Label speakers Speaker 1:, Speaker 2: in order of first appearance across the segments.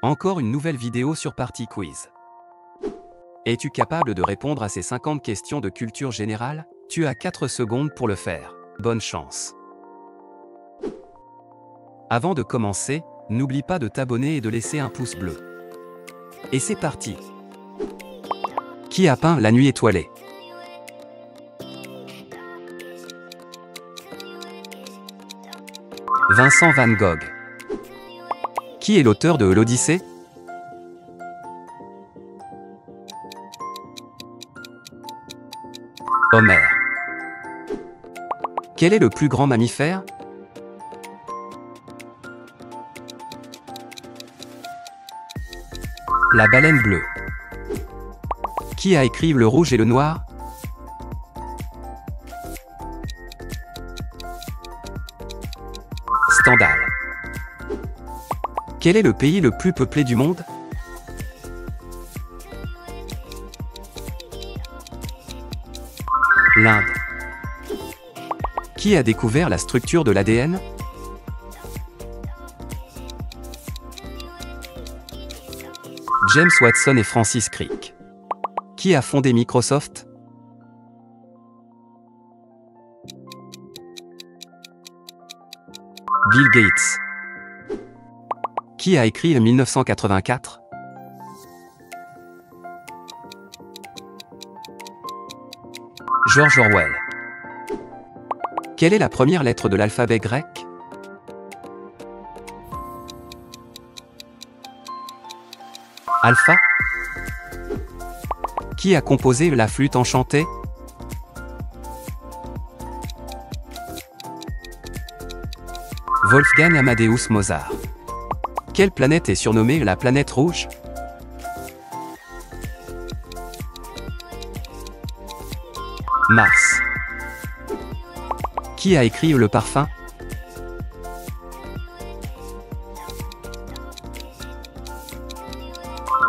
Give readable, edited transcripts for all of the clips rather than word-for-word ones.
Speaker 1: Encore une nouvelle vidéo sur Party Quiz. Es-tu capable de répondre à ces 50 questions de culture générale? Tu as 4 secondes pour le faire. Bonne chance. Avant de commencer, n'oublie pas de t'abonner et de laisser un pouce bleu. Et c'est parti. Qui a peint La Nuit étoilée? Vincent van Gogh. Qui est l'auteur de l'Odyssée? Homère. Quel est le plus grand mammifère? La baleine bleue. Qui a écrit Le Rouge et le Noir? Stendhal. Quel est le pays le plus peuplé du monde? L'Inde. Qui a découvert la structure de l'ADN? James Watson et Francis Crick. Qui a fondé Microsoft? Bill Gates. Qui a écrit 1984? George Orwell. Quelle est la première lettre de l'alphabet grec? Alpha. Qui a composé la flûte enchantée? Wolfgang Amadeus Mozart. Quelle planète est surnommée la planète rouge? Mars. Qui a écrit Le Parfum?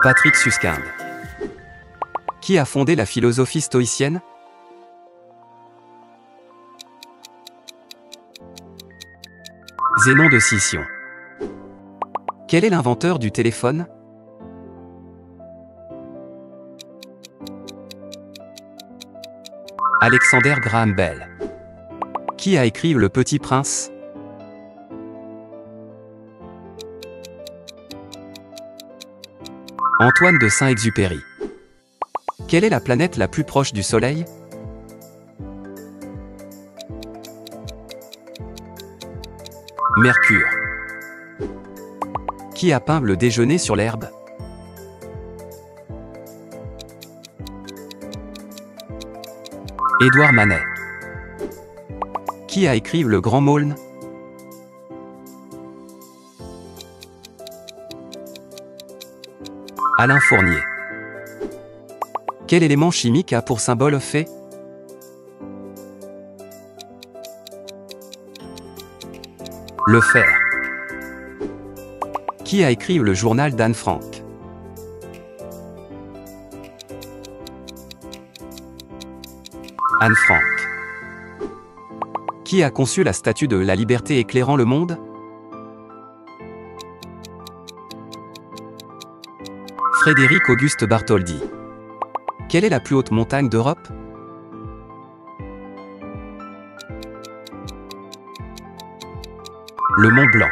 Speaker 1: Patrick Suskind. Qui a fondé la philosophie stoïcienne? Zénon de Sicyon. Quel est l'inventeur du téléphone? Alexander Graham Bell. Qui a écrit Le Petit Prince? Antoine de Saint-Exupéry. Quelle est la planète la plus proche du Soleil? Mercure. Qui a peint Le Déjeuner sur l'herbe? Édouard Manet. Qui a écrit Le Grand Maulne? Alain Fournier. Quel élément chimique a pour symbole Fe? Le fer. Qui a écrit Le Journal d'Anne Frank? Anne Frank. Qui a conçu la statue de la liberté éclairant le monde? Frédéric Auguste Bartholdi. Quelle est la plus haute montagne d'Europe? Le Mont Blanc.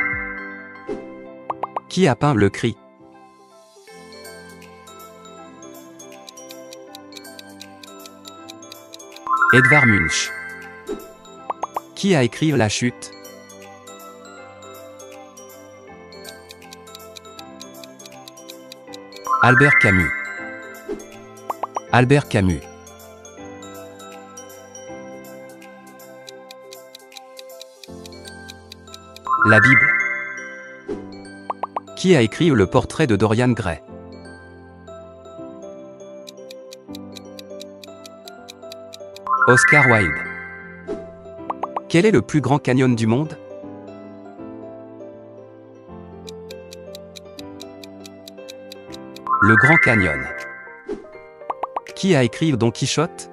Speaker 1: Qui a peint Le Cri? Edvard Munch. Qui a écrit La Chute? Albert Camus. Albert Camus. La Bible. Qui a écrit Le Portrait de Dorian Gray? Oscar Wilde. Quel est le plus grand canyon du monde? Le Grand Canyon. Qui a écrit Don Quichotte?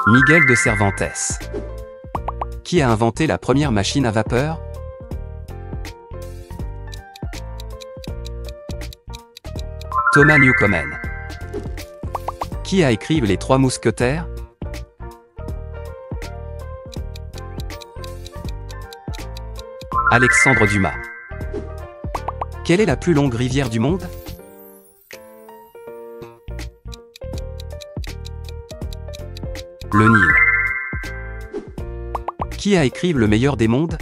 Speaker 1: Miguel de Cervantes. Qui a inventé la première machine à vapeur? Thomas Newcomen. Qui a écrit Les Trois Mousquetaires? Alexandre Dumas. Quelle est la plus longue rivière du monde? Le Nil. Qui a écrit Le meilleur des mondes?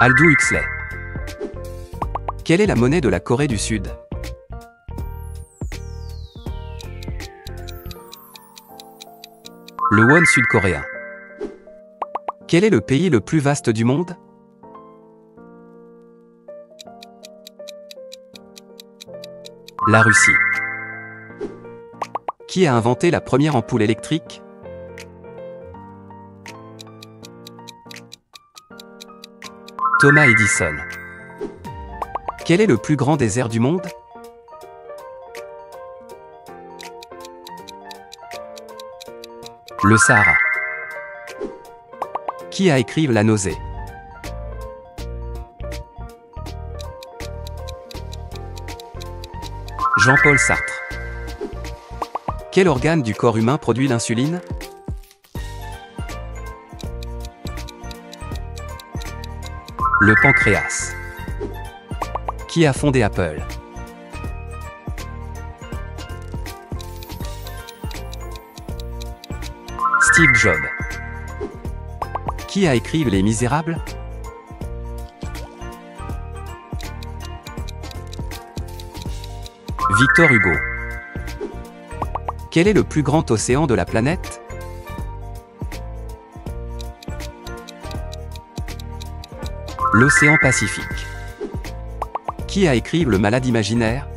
Speaker 1: Aldous Huxley. Quelle est la monnaie de la Corée du Sud? Le won sud-coréen. Quel est le pays le plus vaste du monde? La Russie. Qui a inventé la première ampoule électrique? Thomas Edison. Quel est le plus grand désert du monde? Le Sahara. Qui a écrit La nausée? Jean-Paul Sartre. Quel organe du corps humain produit l'insuline? Le pancréas. Qui a fondé Apple? Steve Jobs. Qui a écrit Les Misérables? Victor Hugo. Quel est le plus grand océan de la planète? L'océan Pacifique. Qui a écrit Le Malade imaginaire?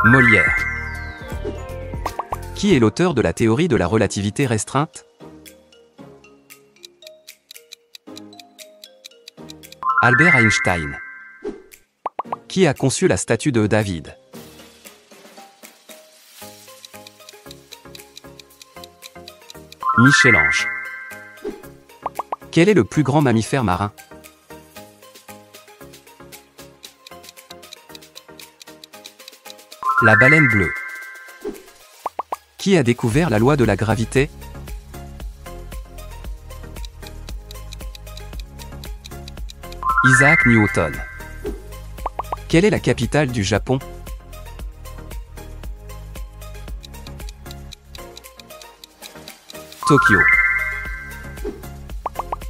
Speaker 1: Molière. Qui est l'auteur de la théorie de la relativité restreinte? Albert Einstein. Qui a conçu la statue de David? Michel-Ange. Quel est le plus grand mammifère marin? La baleine bleue. Qui a découvert la loi de la gravité? Isaac Newton. Quelle est la capitale du Japon? Tokyo.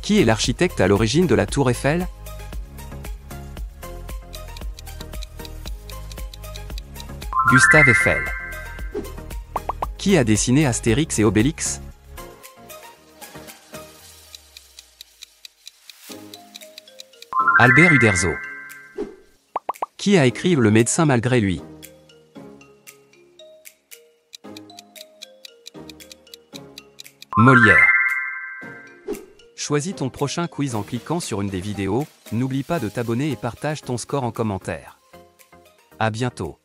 Speaker 1: Qui est l'architecte à l'origine de la Tour Eiffel? Gustave Eiffel. Qui a dessiné Astérix et Obélix? Albert Uderzo. Qui a écrit Le médecin malgré lui? Molière. Choisis ton prochain quiz en cliquant sur une des vidéos, n'oublie pas de t'abonner et partage ton score en commentaire. À bientôt.